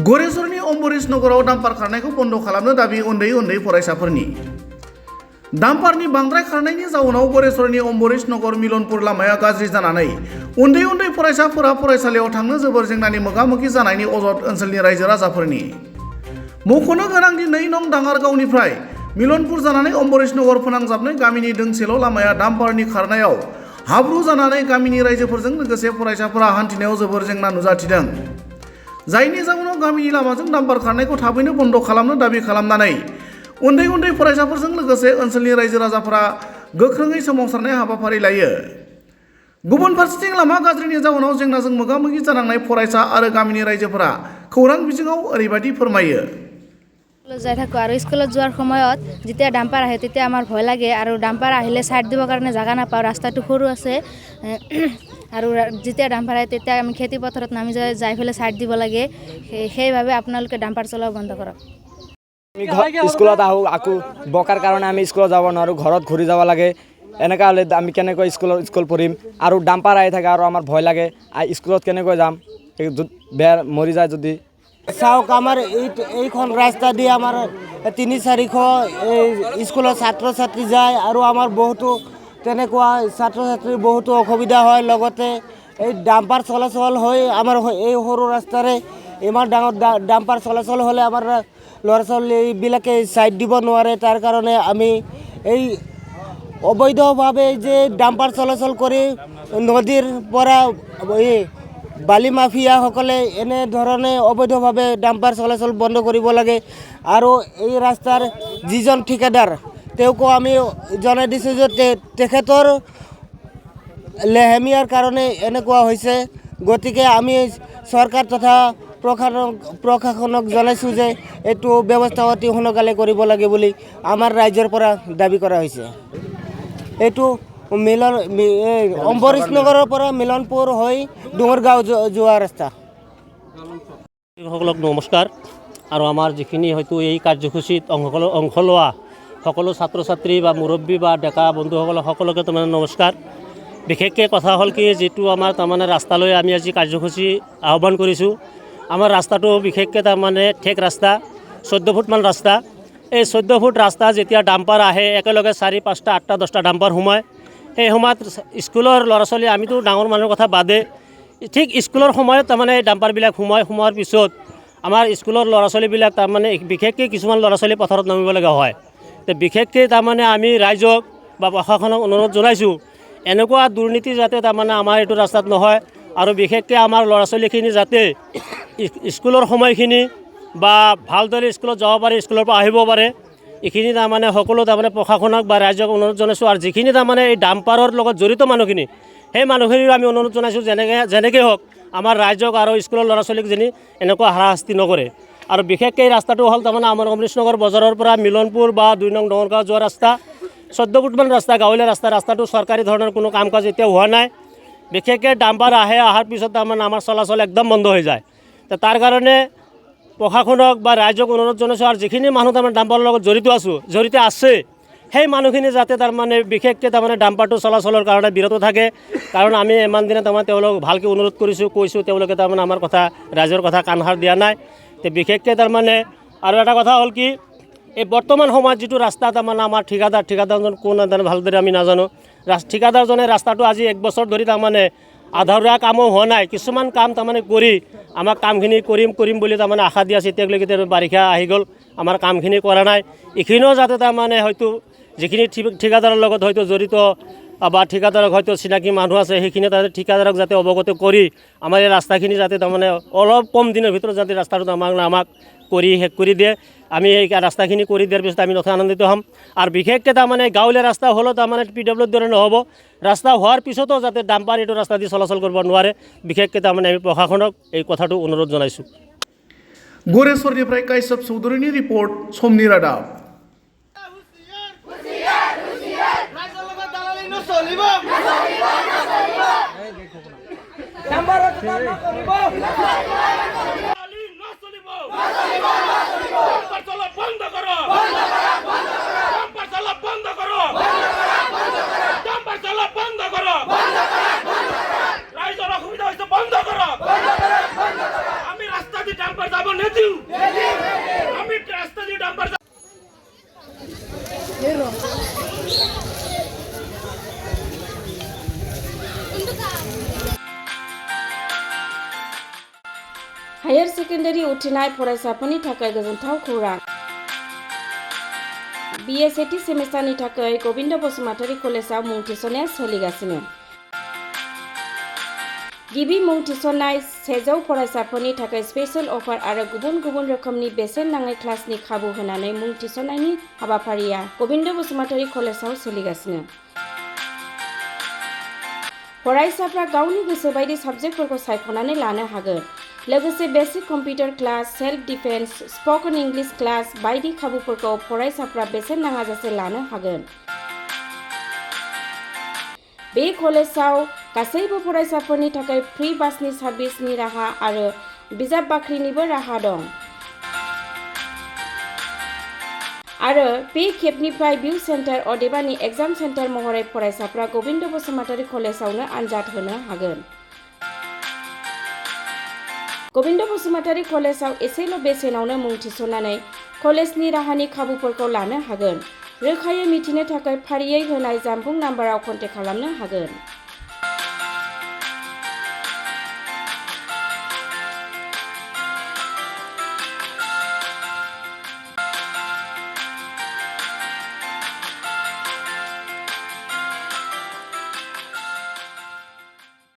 गरेसरनि अम्बरीश नगराव डाम्पार खारनायखौ बन्द खालामनो दाबि उन्दै उन्दै फरायसाफोरनि। डाम्पारनि बांद्राय खारनायनि जाउनाव गरेसरनि अम्बरीश नगर मिलनपुर लामाया गाज्रि जानानै उन्दै उन्दै फरायसाफोरा फरायसालियाव थांनो जोबोर जेंनानि मोगा-मोगि जानायनि अजद ओनसोलनि रायजो राजाफोरनि। मख'नो गोनां दि 2 नं दाङारगावनिफ्राय मिलनपुर जानानै अम्बरीश नगर फोनांजाबनाय गामिनि दोंसेल' लामाया डाम्पारनि खारनायाव हाब्रु जानानै गामिनि रायजोफोरजों लोगोसे फरायसाफोरा हान्थिनायाव जोबोर जेंना नुजाथिदों। जायनि जाउनाव गामिनि लामाजों डाम्पार खारनायखौ थाबैनो बन्द खालामनो दाबि खालामनानै उन्दै उन्दै फरायसाफोरजों लोगोसे ओनसोलनि रायजो राजाफोरा गोख्रोङै सोमावसारनाय हाबाफारि लायो। गुबुन फारसेथिं लामा गाज्रिनि जाउनाव जेंनाजों मोगा-मोगि जानांनाय फरायसा आरो गामिनि रायजोफोरा खौरां बिजोङाव ओरैबायदि फोरमायो। যাই থাকো আৰু স্কুলত যোৱাৰ সময়ত যেতিয়া ডাম্পাৰ আহে তেতিয়া আমাৰ ভয় লাগে আৰু ডাম্পাৰ আহিলে সাইড দিবৰ কাৰণে জাগা নাপাওঁ, ৰাস্তাটো সৰু আছে আৰু যেতিয়া ডাম্পাৰ আহে তেতিয়া আমি খেতি পথাৰত নামি যাই ফেলে সাইড দিব লাগে। সেইভাবে আপোনালোকে ডাম্পাৰ চলোৱা বন্ধ কৰক। আমি স্কুলত আহোঁ, আকৌ বোকাৰ কাৰণে আমি স্কুলত যাব নোৱাৰোঁ, ঘৰত ঘূৰি যাব লাগে। এনেকুৱা হ'লে আমি কেনেকৈ স্কুল পঢ়িম আৰু ডাম্পাৰ আহি থাকে আৰু আমাৰ ভয় লাগে স্কুলত কেনেকৈ যাম, বেয়া মৰি যায় যদি। চাওক আমাৰ এইখন ৰাস্তা দি আমাৰ 3-4 স্কুলৰ ছাত্ৰ ছাত্ৰী যায় আৰু আমাৰ বহুতো তেনেকুৱা ছাত্ৰ ছাত্ৰীৰ বহুতো অসুবিধা হয়। লগতে এই ডাম্পাৰ চলাচল হৈ আমাৰ এই সৰু ৰাস্তাৰে ইমান ডাঙৰ ডাম্পাৰ চলাচল হ'লে আমাৰ ল'ৰা ছোৱালীবিলাকে ছাইড দিব নোৱাৰে। তাৰ কাৰণে আমি এই অবৈধভাৱে যে ডাম্পাৰ চলাচল কৰি নদীৰ পৰা বালি মাফিয়াসকলে এনেধৰণে অবৈধভাৱে ডাম্পাৰ চলাচল বন্ধ কৰিব লাগে। আৰু এই ৰাস্তাৰ যিজন ঠিকাদাৰ তেওঁকো আমি জনাই দিছোঁ যে তেখেতৰ লেহেমীয়াৰ কাৰণে এনেকুৱা হৈছে। গতিকে আমি চৰকাৰ তথা প্ৰশাসনক জনাইছোঁ যে এইটো ব্যৱস্থা অতি সোনকালে কৰিব লাগে বুলি আমাৰ ৰাজ্যৰ পৰা দাবী কৰা হৈছে। এইটো অম্বৰীশ নগৰৰ পৰা মিলনপুৰ হৈ ডুঙৰগাঁও যোৱা ৰাস্তা। সকলক নমস্কাৰ। আৰু আমাৰ যিখিনি হয়তো এই কাৰ্যসূচীত অংশ লোৱা সকলো ছাত্ৰ ছাত্ৰী বা মুৰব্বী বা ডেকা বন্ধুসকলক সকলোকে তাৰমানে নমস্কাৰ। বিশেষকৈ কথা হ'ল কি, যিটো আমাৰ তাৰমানে ৰাস্তালৈ আমি আজি কাৰ্যসূচী আহ্বান কৰিছোঁ, আমাৰ ৰাস্তাটো বিশেষকৈ তাৰমানে ঠেক ৰাস্তা, 14 ফুটমান ৰাস্তা। এই 14 ফুট ৰাস্তা যেতিয়া ডাম্পাৰ আহে একেলগে 4, 5, 8, 10টা ডাম্পাৰ সোমায়। সেই সময়ত স্কুলৰ ল'ৰা ছোৱালী, আমিতো ডাঙৰ মানুহৰ কথা বাদে, ঠিক স্কুলৰ সময়ত তাৰমানে ডাম্পাৰবিলাক সোমোৱাৰ পিছত আমাৰ স্কুলৰ ল'ৰা ছোৱালীবিলাক তাৰমানে বিশেষকৈ কিছুমান ল'ৰা ছোৱালী পথাৰত নামিব লগা হয়। তো বিশেষকৈ তাৰমানে আমি ৰাইজক বা প্ৰশাসনক অনুৰোধ জনাইছোঁ এনেকুৱা দুৰ্নীতি যাতে তাৰমানে আমাৰ এইটো ৰাস্তাত নহয়। আৰু বিশেষকৈ আমাৰ ল'ৰা ছোৱালীখিনি যাতে স্কুলৰ সময়খিনি বা ভালদৰে স্কুলত যাব পাৰে, স্কুলৰ পৰা আহিব পাৰে, এইখিনি তাৰমানে সকলো তাৰমানে প্ৰশাসনক বা ৰাইজক অনুৰোধ জনাইছোঁ। আৰু যিখিনি তাৰমানে এই ডাম্পাৰৰ লগত জড়িত মানুহখিনি, সেই মানুহখিনিও আমি অনুৰোধ জনাইছোঁ যেনেকৈ হওক আমাৰ ৰাইজক আৰু স্কুলৰ ল'ৰা ছোৱালীক যেনি এনেকুৱা হাৰাশাস্তি নকৰে। আৰু বিশেষকৈ এই ৰাস্তাটো হ'ল তাৰমানে আমাৰ অমৃশ নগৰ বজাৰৰ পৰা মিলনপুৰ বা 2 নং ডঙৰগাঁও যোৱা ৰাস্তা, 14 ফুটমান ৰাস্তা, গাঁৱলীয়া ৰাস্তাটো চৰকাৰী ধৰণৰ কোনো কাম কাজ এতিয়া হোৱা নাই। বিশেষকৈ ডাম্পাৰ অহাৰ পিছত তাৰমানে আমাৰ চলাচল একদম বন্ধ হৈ যায়। তো তাৰ কাৰণে প্ৰশাসনক বা ৰাইজক অনুৰোধ জনাইছোঁ। আৰু যিখিনি মানুহ তাৰমানে ডাম্পাৰৰ লগত জড়িত আছে সেই মানুহখিনি যাতে তাৰমানে বিশেষকৈ তাৰমানে ডাম্পাৰটো চলাচলৰ কাৰণে বিৰত থাকে। কাৰণ আমি ইমান দিনে তাৰমানে তেওঁলোকক ভালকৈ অনুৰোধ কৈছোঁ, তেওঁলোকে তাৰমানে আমাৰ কথা, ৰাইজৰ কথা কাণসাৰ দিয়া নাই। তো বিশেষকৈ তাৰমানে আৰু এটা কথা হ'ল কি, এই বৰ্তমান সময়ত যিটো ৰাস্তা তাৰমানে আমাৰ ঠিকাদাৰজন কোন ভালদৰে আমি নাজানো। ঠিকাদাৰজনে ৰাস্তাটো আজি 1 বছৰ ধৰি তাৰমানে আধৰুৱা কামো হোৱা নাই, কিছুমান কাম তাৰমানে কৰি আমাক কামখিনি কৰিম বুলি তাৰমানে আশা দি আছে। এতিয়ালৈকে বাৰিষা আহি গ'ল, আমাৰ কামখিনি কৰা নাই। এইখিনিও যাতে তাৰমানে হয়তো যিখিনি ঠিকাদাৰৰ লগত হয়তো জড়িত বা ঠিকাদাৰক হয়তো চিনাকি মানুহ আছে, সেইখিনি তাতে ঠিকাদাৰক যাতে অৱগত কৰি আমাৰ এই ৰাস্তাখিনি যাতে তাৰমানে অলপ কম দিনৰ ভিতৰত যাতে ৰাস্তাটো আমাক শেষ কৰি দিয়ে। আমি এই ৰাস্তাখিনি কৰি দিয়াৰ পিছত আমি নথৈ আনন্দিত হ'ম। আৰু বিশেষকৈ তাৰমানে গাঁৱলীয়া ৰাস্তা হ'লেও তাৰমানে PWৰ দৰে নহ'ব, ৰাস্তা হোৱাৰ পিছতো যাতে ডাম্পাৰ এইটো ৰাস্তা দি চলাচল কৰিব নোৱাৰে। বিশেষকৈ তাৰমানে আমি প্ৰশাসনক এই কথাটো অনুৰোধ জনাইছোঁ। गरेसरनिफ्राय काश्यप चौधुरीनि रिपर्ट, समनि रादाब। আমি রাস্তা দিয়ে ডাম্পার যাব নেদিও আমি রাস্তা দিয়ে ডাম্পার हायर सेकेन्डारि उथ्रिनाय फरायसाफोरनि थाखाय गोजोनथाव खौरां BA सेथि सेमिस्टारनि थाखाय गोविन्द बसुमतारी कलेजाव मुं थिसननाया सोलिगासिनो गिबि मुं थिसननाय 100 फरायसाफोरनि थाखाय स्पेशल अफार आरो गुबुन गुबुन रोखोमनि बेसेन नाङै क्लासनि खाबु होनानै मुं थिसननायनि हाबाफारिया गोविन्द बसुमतारी कलेजाव सोलिगासिनो फरायसाफ्रा गावनि गोसो बायदि साबजेक्टफोरखौ सायख'नानै लानो हागोन लोगोसे basic computer class self defence spoken English class बायदि खाबुफोरखौ फरायसाफ्रा बेसेन नाङाजासे लानो हागोन बे कलेजाव गासैबो फरायसाफोरनि थाखाय फ्रि बासनि सार्भिसनि राहा आरो बिजाब बाख्रिनिबो राहा दं आरो बे खेबनिफ्राय भिउ सेन्टार अदेबानि एग्जाम सेन्टार महरै फरायसाफ्रा गोविन्द बसुमतारी कलेजावनो आनजाद होनो हागोन गोविन्द बसुमतारी कलेजाव एसेल' बेसेनावनो मुं थिसननानै कलेजनि राहानि खाबुफोरखौ लानो हागोन रोखायै मिथिनो थाखाय फारियै होनाय जानबुं नाम्बाराव कन्टेक्ट खालामनो हागोन